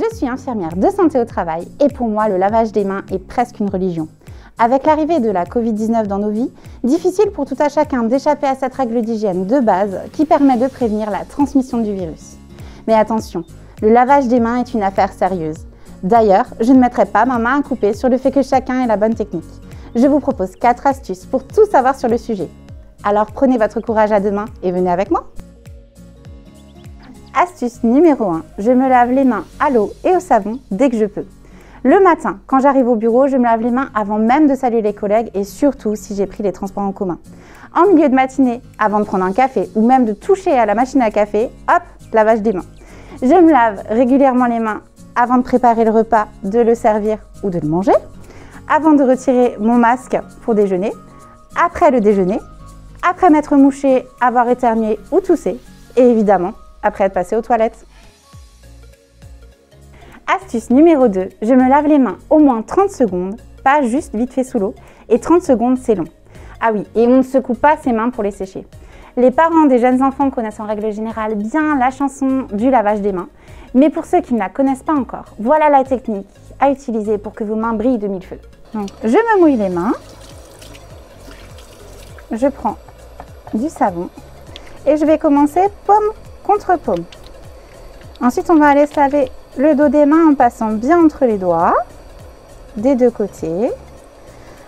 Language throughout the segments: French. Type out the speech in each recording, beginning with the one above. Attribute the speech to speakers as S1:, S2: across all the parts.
S1: Je suis infirmière de santé au travail et pour moi, le lavage des mains est presque une religion. Avec l'arrivée de la Covid-19 dans nos vies, difficile pour tout un chacun d'échapper à cette règle d'hygiène de base qui permet de prévenir la transmission du virus. Mais attention, le lavage des mains est une affaire sérieuse. D'ailleurs, je ne mettrai pas ma main à couper sur le fait que chacun ait la bonne technique. Je vous propose 4 astuces pour tout savoir sur le sujet. Alors prenez votre courage à deux mains et venez avec moi. Astuce numéro 1, je me lave les mains à l'eau et au savon dès que je peux. Le matin, quand j'arrive au bureau, je me lave les mains avant même de saluer les collègues et surtout si j'ai pris les transports en commun. En milieu de matinée, avant de prendre un café ou même de toucher à la machine à café, hop, lavage des mains. Je me lave régulièrement les mains avant de préparer le repas, de le servir ou de le manger, avant de retirer mon masque pour déjeuner, après le déjeuner, après m'être mouché, avoir éternué ou toussé et évidemment, après être passé aux toilettes. Astuce numéro 2, je me lave les mains au moins 30 secondes, pas juste vite fait sous l'eau, et 30 secondes c'est long. Ah oui, et on ne secoue pas ses mains pour les sécher. Les parents des jeunes enfants connaissent en règle générale bien la chanson du lavage des mains, mais pour ceux qui ne la connaissent pas encore, voilà la technique à utiliser pour que vos mains brillent de mille feux. Donc, je me mouille les mains, je prends du savon et je vais commencer paume contre paume. Ensuite, on va aller se laver le dos des mains en passant bien entre les doigts, des deux côtés.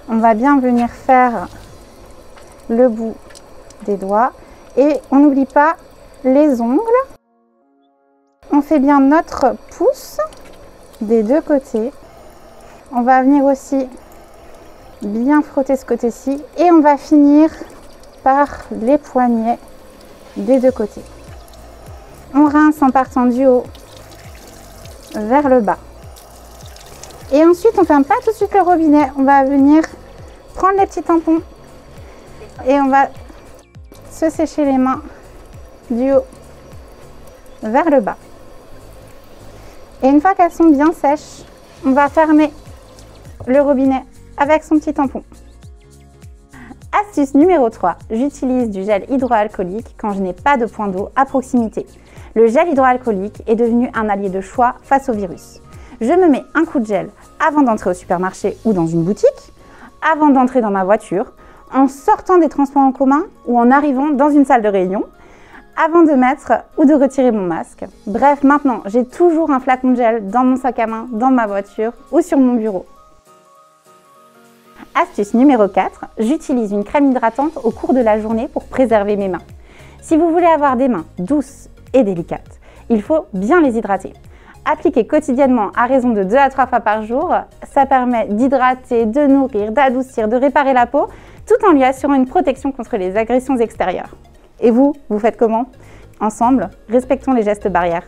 S1: On va bien venir faire le bout des doigts et on n'oublie pas les ongles. On fait bien notre pouce des deux côtés. On va venir aussi bien frotter ce côté-ci et on va finir par les poignets des deux côtés. On rince en partant du haut vers le bas. Et ensuite, on ne ferme pas tout de suite le robinet. On va venir prendre les petits tampons et on va se sécher les mains du haut vers le bas. Et une fois qu'elles sont bien sèches, on va fermer le robinet avec son petit tampon. Astuce numéro 3, j'utilise du gel hydroalcoolique quand je n'ai pas de point d'eau à proximité. Le gel hydroalcoolique est devenu un allié de choix face au virus. Je me mets un coup de gel avant d'entrer au supermarché ou dans une boutique, avant d'entrer dans ma voiture, en sortant des transports en commun ou en arrivant dans une salle de réunion, avant de mettre ou de retirer mon masque. Bref, maintenant, j'ai toujours un flacon de gel dans mon sac à main, dans ma voiture ou sur mon bureau. Astuce numéro 4, j'utilise une crème hydratante au cours de la journée pour préserver mes mains. Si vous voulez avoir des mains douces et délicates, il faut bien les hydrater. Appliquer quotidiennement à raison de 2 à 3 fois par jour, ça permet d'hydrater, de nourrir, d'adoucir, de réparer la peau, tout en lui assurant une protection contre les agressions extérieures. Et vous, vous faites comment? Ensemble, respectons les gestes barrières.